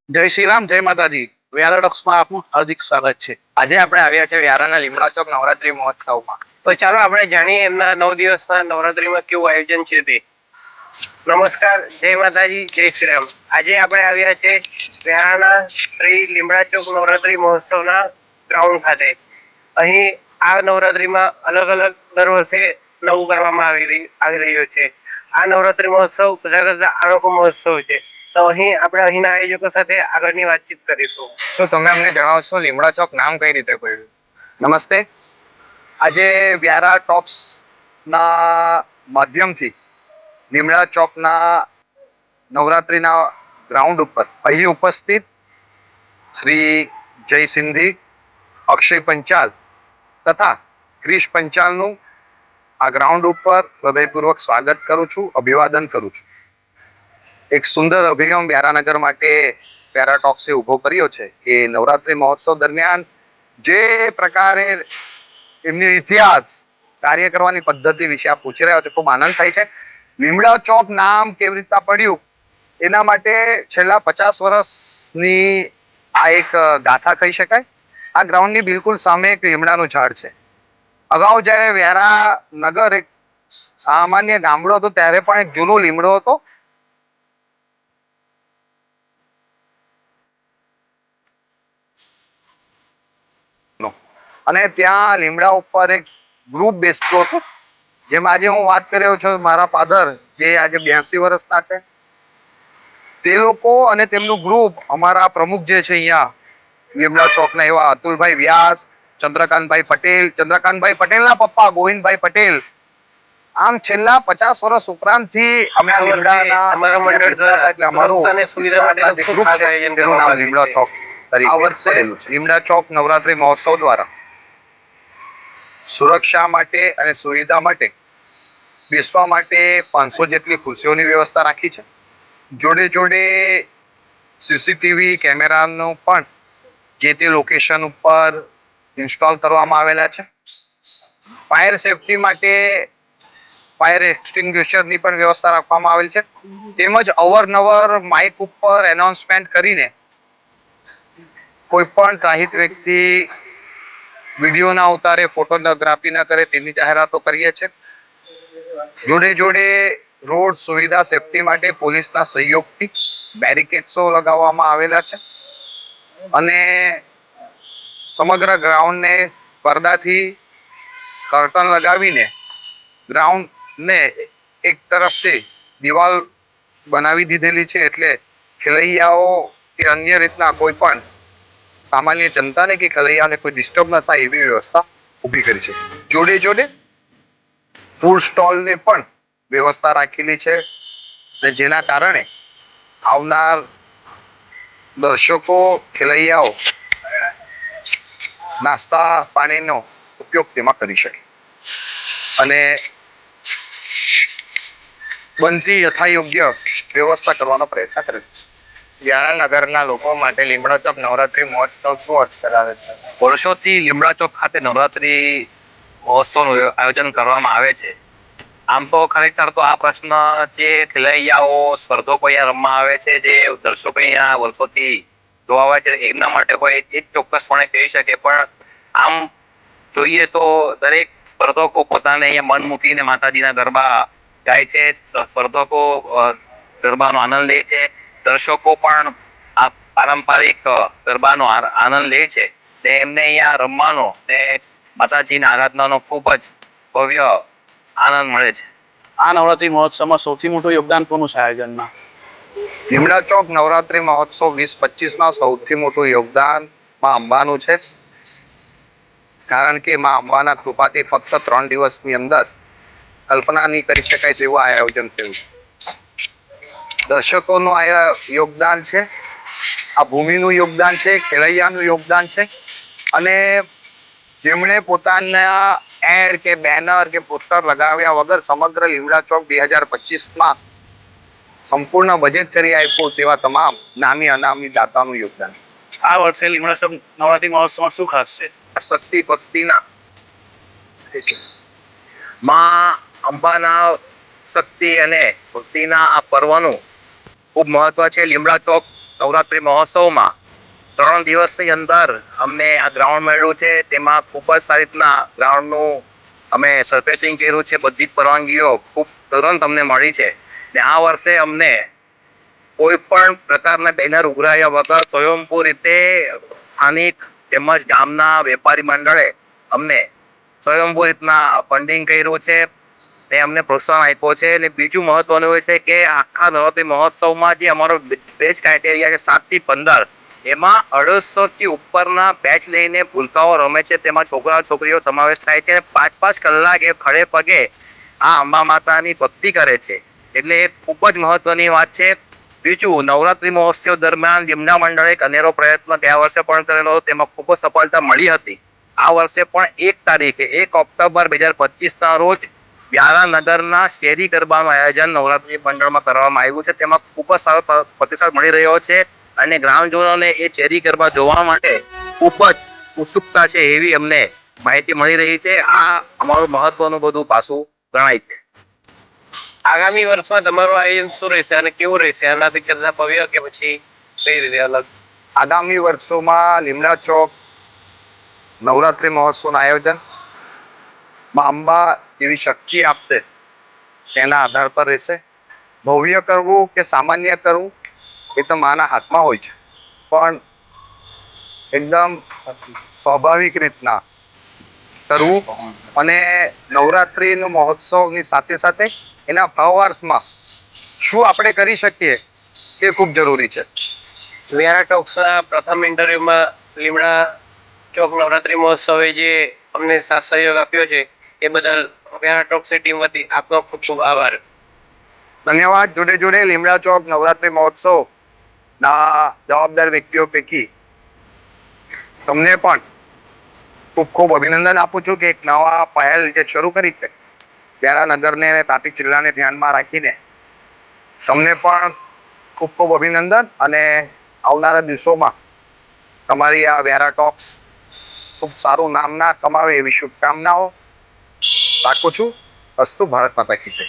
જય શ્રી રામ, જય માતાજી. વેરાડોક્સમાં આપનું હાર્દિક સ્વાગત છે. આજે આપણે આવ્યા છે વ્યારાના લીમડા ચોક નવરાત્રી મહોત્સવમાં. તો ચાલો આપણે જાણીએ એમના 9 દિવસના નવરાત્રીમાં કેવું આયોજન છે તે. નમસ્કાર, જય માતાજી, જય શ્રી રામ. આજે આપણે આવ્યા છે વ્યારાના શ્રી લીમડા ચોક નવરાત્રી મહોત્સવના ગ્રાઉન્ડ ખાતે. અહીં આ નવરાત્રીમાં અલગ અલગ દર વર્ષે નવું કરવામાં આવી રહ્યો છે. આ નવરાત્રી મહોત્સવ બધા કરતા અનોખો મહોત્સવ છે. તો અહીં આપણે અહીંના આયોજકો સાથે આગળની વાતચીત કરીશું. શું તમે અમને જણાવશો લીમડા ચોક નામ કઈ રીતે પડ્યું? નમસ્તે. આજે વ્યારા ટોપ્સના માધ્યમથી લીમડા ચોકના નવરાત્રીના ગ્રાઉન્ડ ઉપર અહીં ઉપસ્થિત શ્રી જય સિંધી, અક્ષય પંચાલ તથા ક્રિશ પંચાલનું આ ગ્રાઉન્ડ ઉપર હૃદયપૂર્વક સ્વાગત કરું છું, અભિવાદન કરું છું. એક સુંદર અભિગમ વ્યારાનગર માટે વ્યારા ટોક્સે ઉભો કર્યો છે કે નવરાત્રી મહોત્સવ દરમિયાન જે પ્રકારે એમની ઇતિહાસ કાર્ય કરવાની પદ્ધતિ વિશે આપ પૂછી રહ્યા છો, ખૂબ આનંદ થાય છે. લીમડા ચોક નામ કેવી રીતના પડ્યું એના માટે છેલ્લા 50 વર્ષની આ એક ગાથા કહી શકાય. આ ગ્રાઉન્ડની બિલકુલ સામે એક લીમડાનું ઝાડ છે. અગાઉ જ્યારે વ્યારા નગર એક સામાન્ય ગામડો હતો ત્યારે પણ એક જૂનો લીમડો હતો. અને ત્યાં લીમડા ઉપર એક ગ્રુપ બેસતું હતું, જેમ આજે હું વાત કરી રહ્યો છું. મારા ફાધર જે આજે 82 વર્ષના છે, તે લોકો અને તેમનું ગ્રુપ, અમારા પ્રમુખ જે છે અહીંયા લીમડા ચોકના એવા અતુલભાઈ વ્યાસ, ચંદ્રકાંતભાઈ પટેલ, ચંદ્રકાંતભાઈ પટેલના પપ્પા ગોવિંદભાઈ પટેલ, આમ છેલ્લા 50 વર્ષ ઉપરાંતથી અમે આ લીમડાના એટલે અમારું તેનું નામ લીમડા ચોક તરીકે લીમડા ચોક નવરાત્રી મહોત્સવ દ્વારા સુરક્ષા માટે અને સુવિધા માટે બેસવા માટે 500 જેટલી ખુરશીઓની વ્યવસ્થા રાખી છે. જોડે જોડે સીસીટીવી કેમેરાનો પણ જે તે લોકેશન ઉપર ઇન્સ્ટોલ કરવામાં આવેલા છે. ફાયર સેફટી માટે ફાયર એક્સટિંગ્વિશરની પણ વ્યવસ્થા રાખવામાં આવેલ છે. તેમજ અવારનવાર માઇક ઉપર એનાઉન્સમેન્ટ કરીને કોઈ પણ ત્રાહિત વ્યક્તિ વિડીયો ના ઉતારે, ફોટોગ્રાફી ના કરે તેની જાહેરાતો કરીએ છીએ. જોડે જોડે રોડ સુવિધા સેફટી માટે પોલીસના સહયોગથી બેરિકેડ્સો લગાવવામાં આવેલા છે અને સમગ્ર ગ્રાઉન્ડને પડદાથી કર્ટન લગાવીને ગ્રાઉન્ડને એક તરફથી દિવાલ બનાવી દીધેલી છે, એટલે ખેલૈયાઓ કે અન્ય રીતના કોઈ પણ સામાન્ય જનતાને કે ખેલૈયાને કોઈ ડિસ્ટર્બ ન થાય એવી વ્યવસ્થા ઊભી કરી છે. જોડે જોડે ફૂડ સ્ટોલની પણ વ્યવસ્થા રાખેલી છે, જેના કારણે આવનાર દર્શકો, ખેલૈયાઓ નાસ્તા પાણીનો ઉપયોગ તેમાં કરી શકે અને બનતી યથાયોગ્ય વ્યવસ્થા કરવાનો પ્રયત્ન કરે છે. વ્યારા નગરના લોકો માટે લીમડા ચોક નવરાત્રી મહોત્સવ શું અર્થ ધરાવે છે? વર્ષોથી લીમડા ચોક ખાતે નવરાત્રી મહોત્સવનું આયોજન કરવામાં આવે છે. આમ તો ખરેખર તો આ પ્રશ્ન જે ખેલૈયાઓ સ્પર્ધકો અહીંયા રમવા આવે છે, જે દર્શકો અહીંયા વર્ષોથી જોવા આવે છે, એમના માટે કોઈ એ જ ચોક્કસપણે કહી શકે. પણ આમ જોઈએ તો દરેક સ્પર્ધકો પોતાને અહીંયા મન મૂકીને માતાજીના ગરબા ગાય છે. સ્પર્ધકો ગરબાનો આનંદ લે છે. દર્શકો પણ આ પારંપરિક ગરબાનો આનંદ લે છે. એમને અહીંયા રમવાનો ને માતાજીના આરાધનાનો ખૂબ જ ભવ્ય આનંદ મળે છે. આ નવરાત્રી મહોત્સવમાં સૌથી મોટું યોગદાન કોનું છે આયોજનમાં? લીમડા ચોક નવરાત્રી મહોત્સવ 2025માં સૌથી મોટું યોગદાન માં અંબાનું છે. કારણ કે માં અંબાના કૃપાથી ફક્ત 3 દિવસની અંદર કલ્પના નહીં કરી શકાય તેવું આયોજન થયું. દર્શકોનું આ યોગદાન છે, આ ભૂમિનું યોગદાન છે, ખેલૈયાનું યોગદાન છે અને જેમણે પોતાના એડ કે બેનર કે પોસ્ટર લગાવ્યા વગર સમગ્ર લીમડા ચોક 2025માં સંપૂર્ણ બજેટ કરી આપ્યું તેવા તમામ નામી અનામી દાતાનું યોગદાન. આ વર્ષે લીમડા ચોક નવરાત્રી મહોત્સવમાં શું ખાસ છે? શક્તિ ભક્તિના માં અંબાના શક્તિ અને ભક્તિના આ પર્વનું ખૂબ મહત્વ છે. લીમડા ચોક નવરાત્રિ મહોત્સવમાં 3 દિવસની અંદર અમને આ ગ્રાઉન્ડ મળ્યું છે. તેમાં ખૂબ જ સારી રીતના ગ્રાઉન્ડનું અમે સરફેસિંગ કર્યું છે. બધી જ પરવાનગીઓ ખૂબ તુરંત અમને મળી છે. ને આ વર્ષે અમને કોઈ પણ પ્રકારના બેનર ઉઘરાયા વગર સ્વયંભૂ રીતે સ્થાનિક તેમજ ગામના વેપારી મંડળે અમને સ્વયંભૂ રીતના ફંડિંગ કર્યું છે. તે અમને પ્રોત્સાહન આપ્યો છે. અને બીજું મહત્વનું એ છે કે આખા નવરાત્રિ મહોત્સવમાં જે અમારો બેચ ક્રાઇટેરિયા છે 7 થી 15, એમાં 250 થી ઉપરના બેચ લઈને ભૂલકાઓ રમે છે. તેમાં છોકરા છોકરીઓ સમાવેશ થાય છે. 5-5 કલાક એ ખડે પગે આ અંબા માતાની ભક્તિ કરે છે. એટલે એ ખૂબ જ મહત્વની વાત છે. બીજું, નવરાત્રિ મહોત્સવ દરમિયાન લીમડા મંડળે એક અનેરો પ્રયત્ન ગયા વર્ષે પણ કરેલો, તેમાં ખૂબ જ સફળતા મળી હતી. આ વર્ષે પણ 1 તારીખે 1 ઓક્ટોબર 2025ના રોજ વ્યારાનગરના શેરી ગરબાનું આયોજન નવરાત્રિ મંડળમાં કરવામાં આવ્યું છે. તેમાં ખૂબ જ સારો પ્રતિસાદ મળી રહ્યો છે અને ગ્રામજનોને એ શેરી ગરબા જોવા માટે ખૂબ જ ઉત્સુકતા છે એવી અમને માહિતી મળી રહી છે. આ અમારું મહત્વનું બધું પાસું ગણાય છે. આગામી વર્ષમાં તમારું આયોજન શું રહેશે અને કેવું રહેશે? આનાથી કરતા ભવ્ય કે પછી કઈ રીતે અલગ? આગામી વર્ષોમાં લીમડા ચોક નવરાત્રિ મહોત્સવનું આયોજન માં અંબા જેવી શક્તિ આપશે તેના આધાર પર રહેશે. ભવ્ય કરવું કે સામાન્ય કરવું એ તો માના હાથમાં હોય છે, પણ એકદમ સ્વાભાવિક રીતના કરવું અને નવરાત્રિનો મહોત્સવની સાથે સાથે એના ભાવાર્થમાં શું આપણે કરી શકીએ એ ખૂબ જરૂરી છે. વ્યારા ટોક્સના પ્રથમ ઇન્ટરવ્યુમાં લીમડા ચોક નવરાત્રી મહોત્સવે જે અમને સાથ સહયોગ આપ્યો છે એ બદલ વ્યારા ટોક્સની ટીમ વતી આપનો ખૂબ ખૂબ આભાર. ધન્યવાદ. જોડે જોડે લીમડા ચોક નવરાત્રિ મહોત્સવ ના જવાબદાર વ્યક્તિઓ પૈકી તમને પણ ખૂબ ખૂબ અભિનંદન આપું છું કે એક નવા પહેલ જે શરૂ કરી છે વ્યારા નગરને અને તાપી જિલ્લાને ધ્યાનમાં રાખીને તમને પણ ખૂબ ખૂબ અભિનંદન અને આવનારા દિવસોમાં તમારી આ વ્યારા ટોક્સ ખૂબ સારું નામના કમાવે એવી શુભકામનાઓ રાખું છું. અસ્તુ. ભારત માતા કી જય.